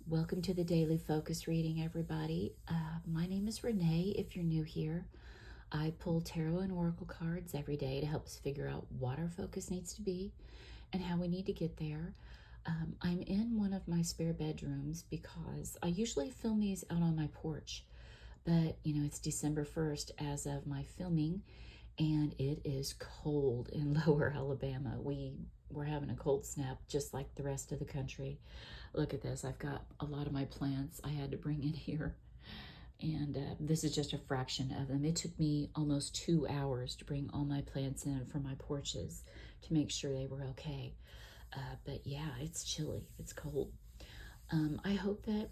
Welcome to the Daily Focus Reading, everybody. My name is Renee, if you're new here. I pull tarot and oracle cards every day to help us figure out what our focus needs to be and how we need to get there. I'm in one of my spare bedrooms because I usually film these out on my porch, but it's December 1st as of my filming, and it is cold in Lower Alabama. We're having a cold snap just like the rest of the country. Look at this. I've got a lot of my plants I had to bring in here, and this is just a fraction of them. It took me almost 2 hours to bring all my plants in from my porches to make sure they were okay. But yeah, it's chilly. It's cold. I hope that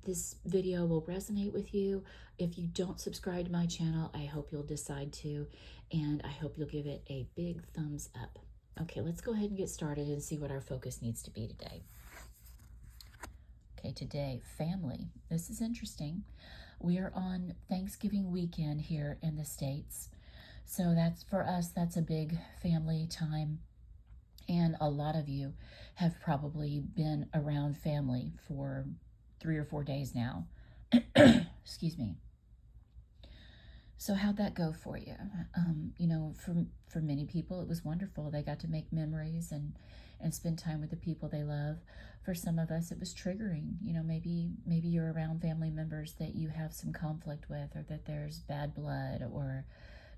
this video will resonate with you. If you don't subscribe to my channel, I hope you'll decide to, and I hope you'll give it a big thumbs up. Okay, let's go ahead and get started and see what our focus needs to be today. Okay, today, family. This is interesting. We are on Thanksgiving weekend here in the States. So that's, for us, that's a big family time. And a lot of you have probably been around family for 3 or 4 days now. Excuse me. So how'd that go for you? For many people, it was wonderful. They got to make memories and spend time with the people they love. For some of us, it was triggering. Maybe you're around family members that you have some conflict with, or that there's bad blood or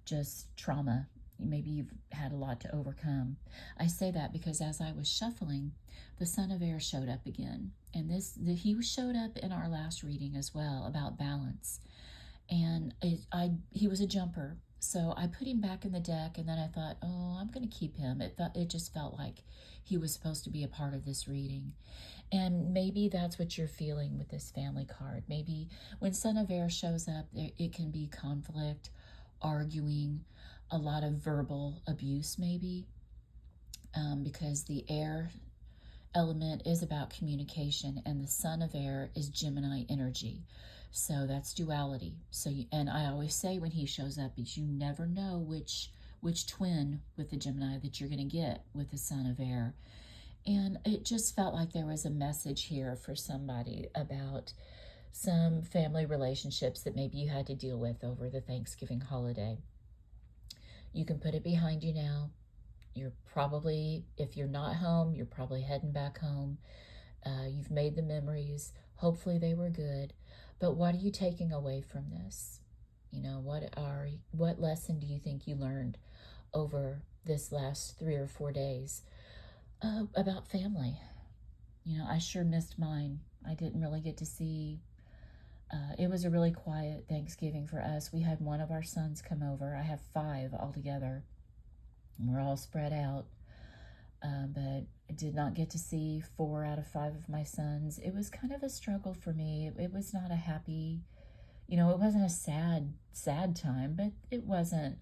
just trauma. Maybe you've had a lot to overcome. I say that because as I was shuffling, the Son of Air showed up again. And he showed up in our last reading as well, about balance. And he was a jumper. So I put him back in the deck, and then I thought, oh, I'm going to keep him. It just felt like he was supposed to be a part of this reading. And maybe that's what you're feeling with this family card. Maybe when Son of Air shows up, it can be conflict, arguing, a lot of verbal abuse maybe, because the air element is about communication, and the Son of Air is Gemini energy. So that's duality. And I always say when he shows up, is you never know which twin with the Gemini that you're going to get with the Son of Air. And it just felt like there was a message here for somebody about some family relationships that maybe you had to deal with over the Thanksgiving holiday. You can put it behind you now. You're probably, if you're not home, you're probably heading back home. You've made the memories. Hopefully they were good. But what are you taking away from this? What lesson do you think you learned over this last 3 or 4 days about family? I sure missed mine. I didn't really get to see. It was a really quiet Thanksgiving for us. We had one of our sons come over. I have 5 altogether. We're all spread out. But I did not get to see 4 out of 5 of my sons. It was kind of a struggle for me. It was not a happy, it wasn't a sad time, but it wasn't.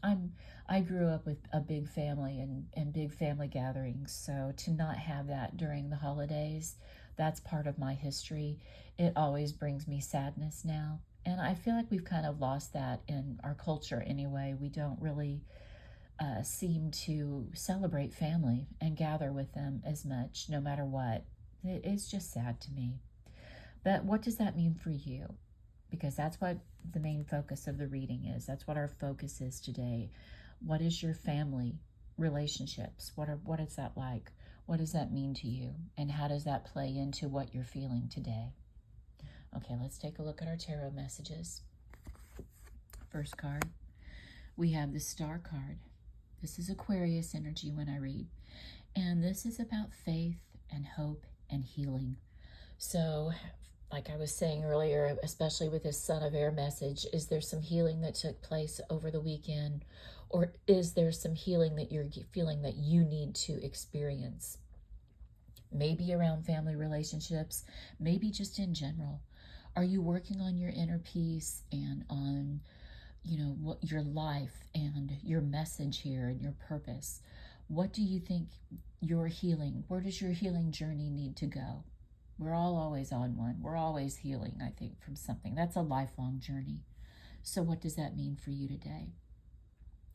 I grew up with a big family and big family gatherings. So to not have that during the holidays, that's part of my history. It always brings me sadness now. And I feel like we've kind of lost that in our culture anyway. We don't really seem to celebrate family and gather with them as much, no matter what. It's just sad to me. But what does that mean for you? Because that's what the main focus of the reading is. That's what our focus is today. What is your family relationships? What is that like? What does that mean to you? And how does that play into what you're feeling today? Okay, let's take a look at our tarot messages. First card, we have the Star card. This is Aquarius energy when I read. And this is about faith and hope and healing. So, like I was saying earlier, especially with this Son of Air message, is there some healing that took place over the weekend? Or is there some healing that you're feeling that you need to experience? Maybe around family relationships, maybe just in general. Are you working on your inner peace and on what your life and your message here and your purpose? What do you think your healing, where does your healing journey need to go? We're all always on one. We're always healing, I think, from something. That's a lifelong journey. So what does that mean for you today?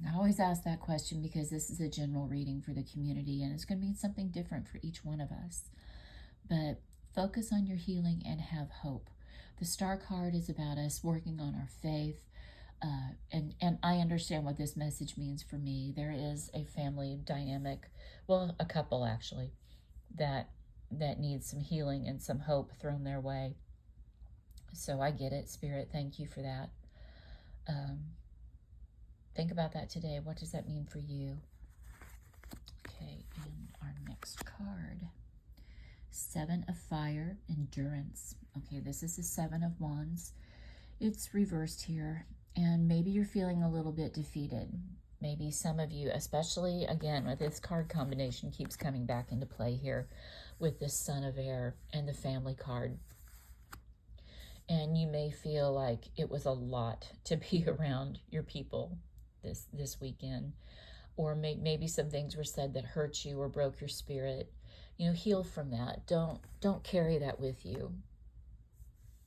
I always ask that question because this is a general reading for the community, and it's going to mean something different for each one of us. But Focus on your healing and have hope. The star card is about us working on our faith. And I understand what this message means for me. There is a family dynamic, well, a couple actually, that needs some healing and some hope thrown their way. So I get it, Spirit. Thank you for that. Think about that today. What does that mean for you? Okay, and our next card. Seven of Fire, Endurance. Okay, this is the Seven of Wands. It's reversed here, and maybe you're feeling a little bit defeated. Maybe some of you, especially, again, with this card combination, keeps coming back into play here with this Son of Air and the family card. And you may feel like it was a lot to be around your people this weekend. Or maybe some things were said that hurt you or broke your spirit. You know, heal from that. Don't carry that with you.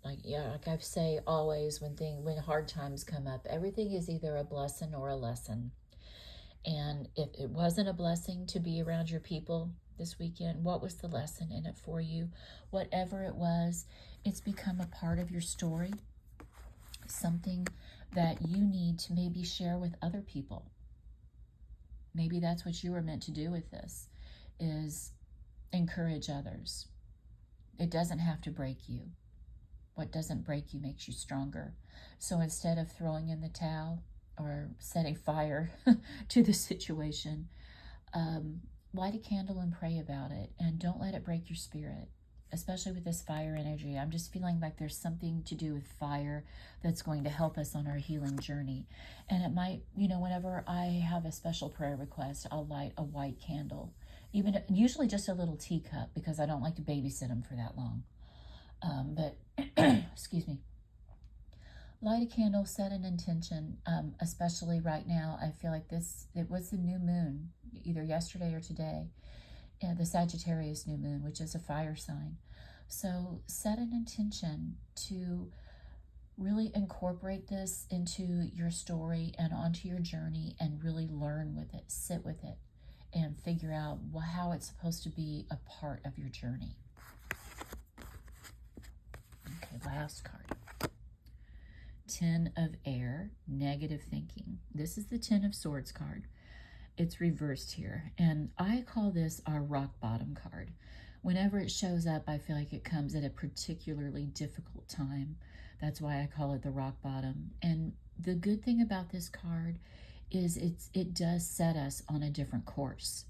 Like I say always, when hard times come up, everything is either a blessing or a lesson. And if it wasn't a blessing to be around your people this weekend, what was the lesson in it for you? Whatever it was, it's become a part of your story, something that you need to maybe share with other people. Maybe that's what you were meant to do with this, is encourage others. It doesn't have to break you. What doesn't break you makes you stronger. So instead of throwing in the towel or setting fire to the situation, light a candle and pray about it, and don't let it break your spirit, especially with this fire energy. I'm just feeling like there's something to do with fire that's going to help us on our healing journey. And it might, whenever I have a special prayer request, I'll light a white candle, usually just a little teacup, because I don't like to babysit them for that long. But excuse me. Light a candle, set an intention, especially right now. I feel like it was the new moon, either yesterday or today, the Sagittarius new moon, which is a fire sign. So set an intention to really incorporate this into your story and onto your journey, and really learn with it, sit with it, and figure out how it's supposed to be a part of your journey. Okay, last card. Ten of Air, Negative Thinking. This is the Ten of Swords card. It's reversed here, and I call this our rock bottom card. Whenever it shows up, I feel like it comes at a particularly difficult time. That's why I call it the rock bottom. And the good thing about this card is it does set us on a different course.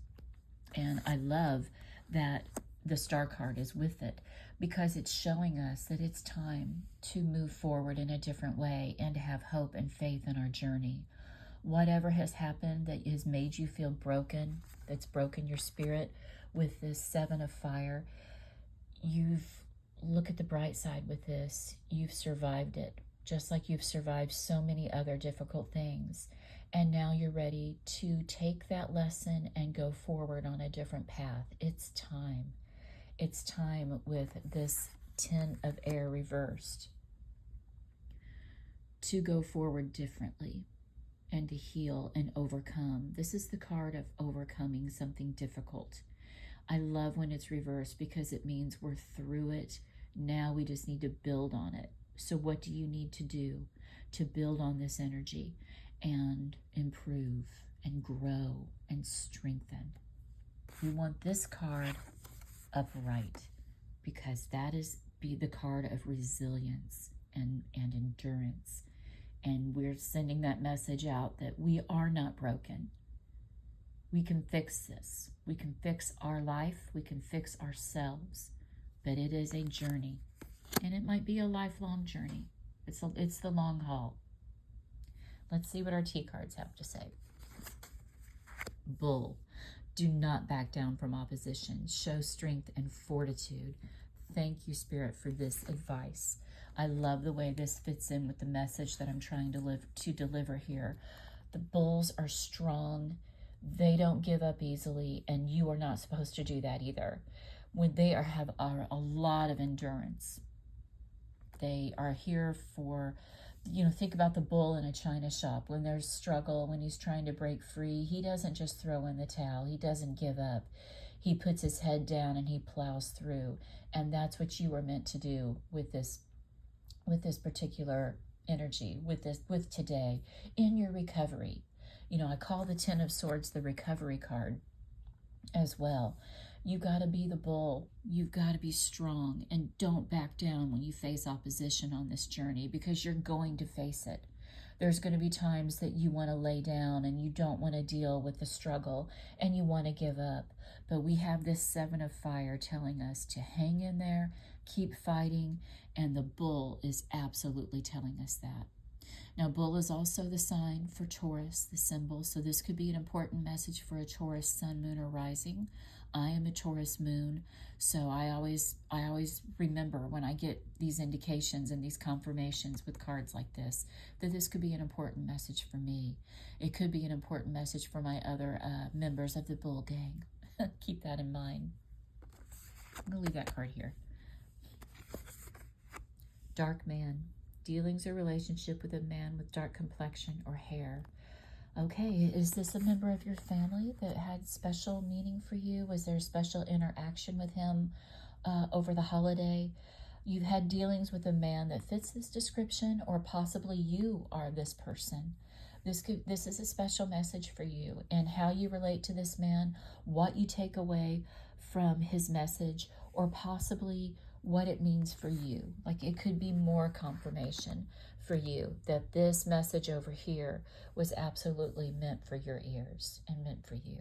And I love that the star card is with it, because it's showing us that it's time to move forward in a different way and to have hope and faith in our journey. Whatever has happened that has made you feel broken, that's broken your spirit with this Seven of Fire, look at the bright side with this. You've survived it, just like you've survived so many other difficult things. And now you're ready to take that lesson and go forward on a different path. It's time. It's time with this Ten of Air reversed to go forward differently and to heal and overcome. This is the card of overcoming something difficult. I love when it's reversed, because it means we're through it. Now we just need to build on it. So what do you need to do to build on this energy and improve and grow and strengthen? You want this card upright, because that is the card of resilience and endurance. And we're sending that message out that we are not broken. We can fix this. We can fix our life. We can fix ourselves. But it is a journey. And it might be a lifelong journey. It's the long haul. Let's see what our T cards have to say. Bull. Do not back down from opposition. Show strength and fortitude. Thank you, Spirit, for this advice. I love the way this fits in with the message that I'm trying to deliver here. The bulls are strong. They don't give up easily, and you are not supposed to do that either. When they have a lot of endurance. They are here for, think about the bull in a china shop. When there's struggle, when he's trying to break free, he doesn't just throw in the towel. He doesn't give up. He puts his head down and he plows through. And that's what you were meant to do with this particular energy, with today, in your recovery. You know, I call the Ten of Swords the recovery card as well. You got to be the bull. You've got to be strong, and don't back down when you face opposition on this journey, because you're going to face it. There's going to be times that you want to lay down and you don't want to deal with the struggle and you want to give up. But we have this Seven of Fire telling us to hang in there, keep fighting, and the bull is absolutely telling us that. Now, bull is also the sign for Taurus, the symbol, so this could be an important message for a Taurus sun, moon, or rising. I am a Taurus moon, so I always remember when I get these indications and these confirmations with cards like this, that this could be an important message for me. It could be an important message for my other members of the bull gang. Keep that in mind. I'm going to leave that card here. Dark man. Dealings or relationship with a man with dark complexion or hair. Okay, is this a member of your family that had special meaning for you? Was there a special interaction with him over the holiday? You've had dealings with a man that fits this description, or possibly you are this person. This is a special message for you, and how you relate to this man, what you take away from his message, or possibly what it means for you. Like, it could be more confirmation for you that this message over here was absolutely meant for your ears and meant for you.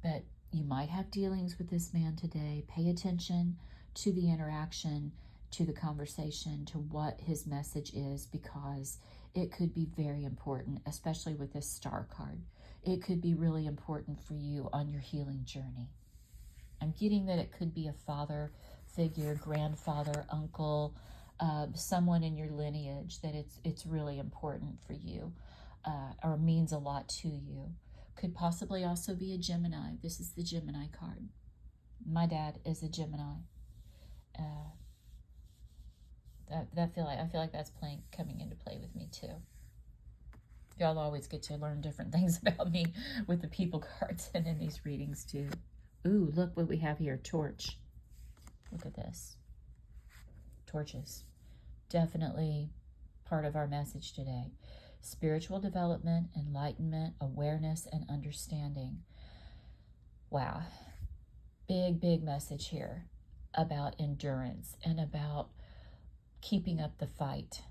But you might have dealings with this man today. Pay attention to the interaction, to the conversation, to what his message is, because it could be very important, especially with this star card. It could be really important for you on your healing journey. I'm getting that it could be a father figure, grandfather, uncle, someone in your lineage, that it's really important for you, or means a lot to you. Could possibly also be a Gemini. This is the Gemini card. My dad is a Gemini. I feel like that's coming into play with me too. Y'all always get to learn different things about me with the people cards and in these readings too. Ooh, look what we have here. Torch. Look at this. Torches. Definitely part of our message today. Spiritual development, enlightenment, awareness, and understanding. Wow. Big message here about endurance and about keeping up the fight.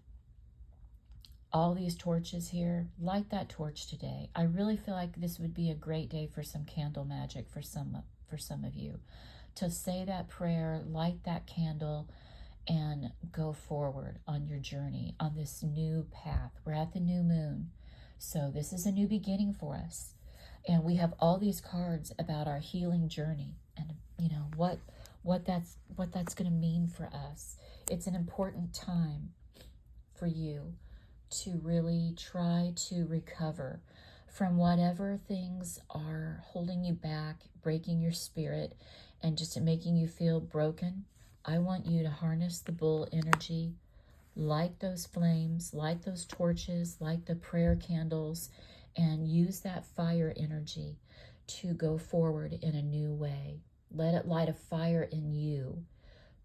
All these torches here, light that torch today. I really feel like this would be a great day for some candle magic for some of you. To say that prayer, light that candle, and go forward on your journey, on this new path. We're at the new moon, so this is a new beginning for us. And we have all these cards about our healing journey, and you know what that's going to mean for us. It's an important time for you to really try to recover from whatever things are holding you back, breaking your spirit, and just making you feel broken. I want you to harness the bull energy, light those flames, light those torches, light the prayer candles, and use that fire energy to go forward in a new way. Let it light a fire in you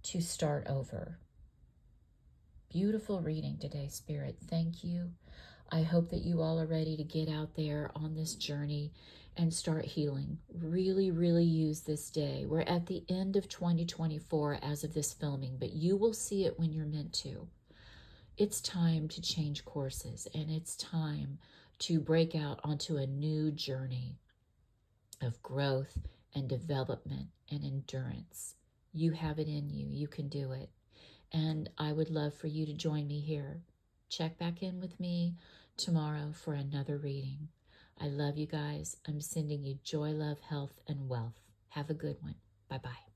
to start over. Beautiful reading today, Spirit. Thank you. I hope that you all are ready to get out there on this journey and start healing. Really use this day. We're at the end of 2024 as of this filming, but you will see it when you're meant to. It's time to change courses, and it's time to break out onto a new journey of growth and development and endurance. You have it in you. You can do it. And I would love for you to join me here. Check back in with me tomorrow for another reading. I love you guys. I'm sending you joy, love, health, and wealth. Have a good one. Bye-bye.